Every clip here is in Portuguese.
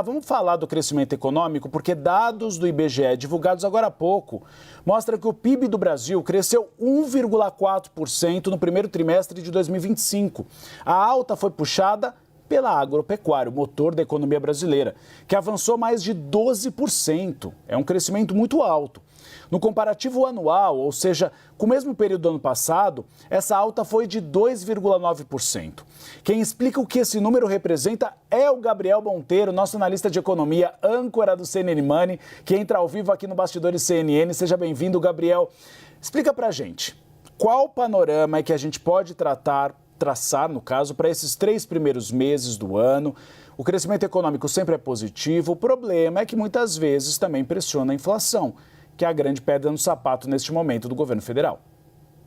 Vamos falar do crescimento econômico, porque dados do IBGE divulgados agora há pouco mostram que o PIB do Brasil cresceu 1,4% no primeiro trimestre de 2025. A alta foi puxada pela agropecuária, o motor da economia brasileira, que avançou mais de 12%. É um crescimento muito alto. No comparativo anual, ou seja, com o mesmo período do ano passado, essa alta foi de 2,9%. Quem explica o que esse número representa é o Gabriel Monteiro, nosso analista de economia, âncora do CNN Money, que entra ao vivo aqui no Bastidores CNN. Seja bem-vindo, Gabriel. Explica pra gente, qual panorama é que a gente pode traçar, no caso, para esses 3 primeiros meses do ano? O crescimento econômico sempre é positivo, o problema é que muitas vezes também pressiona a inflação, que é a grande pedra no sapato neste momento do governo federal.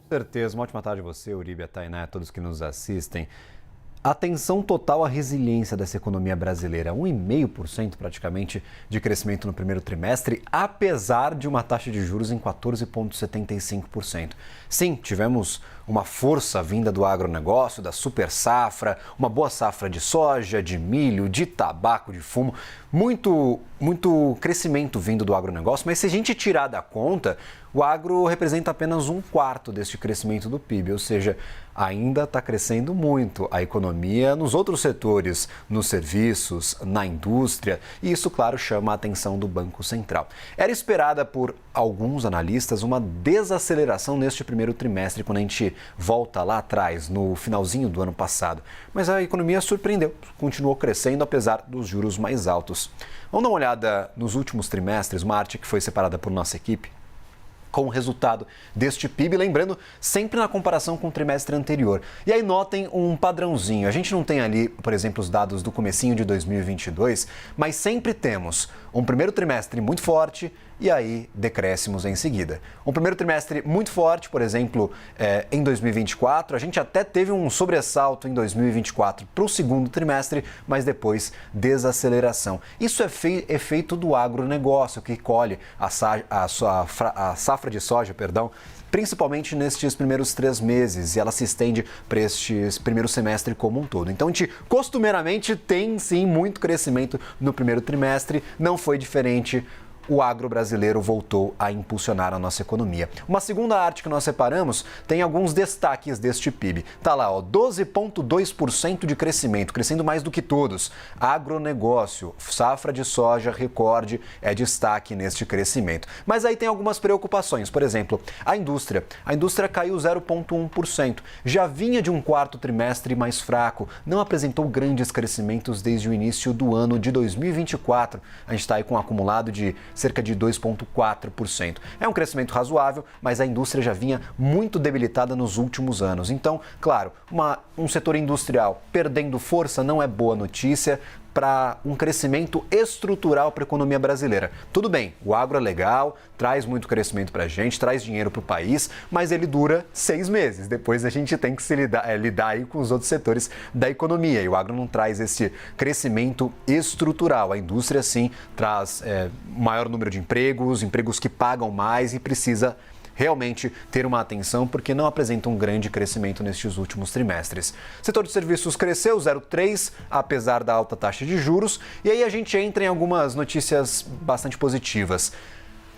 Com certeza. Uma ótima tarde a você, Uribe, a Tainá, a todos que nos assistem. Atenção total à resiliência dessa economia brasileira, 1,5% praticamente de crescimento no primeiro trimestre, apesar de uma taxa de juros em 14,75%. Sim, tivemos uma força vinda do agronegócio, da super safra, uma boa safra de soja, de milho, de tabaco, de fumo, muito crescimento vindo do agronegócio, mas se a gente tirar da conta, o agro representa apenas 1/4 deste crescimento do PIB, ou seja, ainda está crescendo muito a economia nos outros setores, nos serviços, na indústria, e isso, claro, chama a atenção do Banco Central. Era esperada por alguns analistas uma desaceleração neste primeiro trimestre, quando a gente volta lá atrás, no finalzinho do ano passado, mas a economia surpreendeu, continuou crescendo apesar dos juros mais altos. Vamos dar uma olhada nos últimos trimestres, uma arte que foi separada por nossa equipe, com o resultado deste PIB, lembrando sempre na comparação com o trimestre anterior. E aí notem um padrãozinho. A gente não tem ali, por exemplo, os dados do comecinho de 2022, mas sempre temos um primeiro trimestre muito forte e aí decréscimos em seguida. Um primeiro trimestre muito forte, por exemplo, em 2024, a gente até teve um sobressalto em 2024 para o segundo trimestre, mas depois desaceleração. Isso é efeito do agronegócio, que colhe a safra de soja, principalmente nestes primeiros 3 meses, e ela se estende para este primeiro semestre como um todo. Então, a gente costumeiramente tem, sim, muito crescimento no primeiro trimestre, não foi diferente. O agro brasileiro voltou a impulsionar a nossa economia. Uma segunda arte que nós separamos tem alguns destaques deste PIB. Tá lá, 12,2% de crescimento, crescendo mais do que todos. Agronegócio, safra de soja, recorde, é destaque neste crescimento. Mas aí tem algumas preocupações. Por exemplo, a indústria. A indústria caiu 0,1%. Já vinha de um quarto trimestre mais fraco. Não apresentou grandes crescimentos desde o início do ano de 2024. A gente está aí com um acumulado de cerca de 2,4%. É um crescimento razoável, mas a indústria já vinha muito debilitada nos últimos anos. Então, claro, um setor industrial perdendo força não é boa notícia para um crescimento estrutural para a economia brasileira. Tudo bem, o agro é legal, traz muito crescimento para a gente, traz dinheiro para o país, mas ele dura 6 meses. Depois a gente tem que se lidar aí com os outros setores da economia. E o agro não traz esse crescimento estrutural. A indústria, sim, traz maior número de empregos que pagam mais e precisa realmente ter uma atenção porque não apresenta um grande crescimento nestes últimos trimestres. O setor de serviços cresceu 0,3%, apesar da alta taxa de juros, e aí a gente entra em algumas notícias bastante positivas.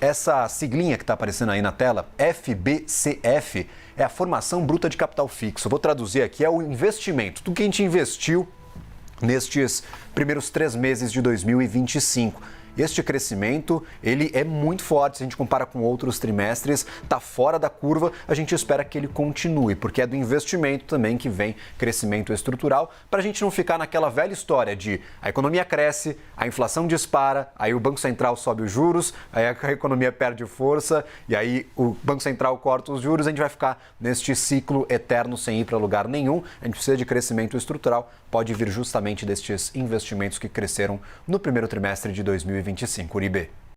Essa siglinha que está aparecendo aí na tela, FBCF, é a formação bruta de capital fixo. Eu vou traduzir aqui, é o investimento, tudo que a gente investiu nestes primeiros 3 meses de 2025. Este crescimento, ele é muito forte, se a gente compara com outros trimestres, está fora da curva, a gente espera que ele continue, porque é do investimento também que vem crescimento estrutural, para a gente não ficar naquela velha história de a economia cresce, a inflação dispara, aí o Banco Central sobe os juros, aí a economia perde força, e aí o Banco Central corta os juros, a gente vai ficar neste ciclo eterno sem ir para lugar nenhum, a gente precisa de crescimento estrutural, pode vir justamente destes investimentos que cresceram no primeiro trimestre de 2025. Uribe.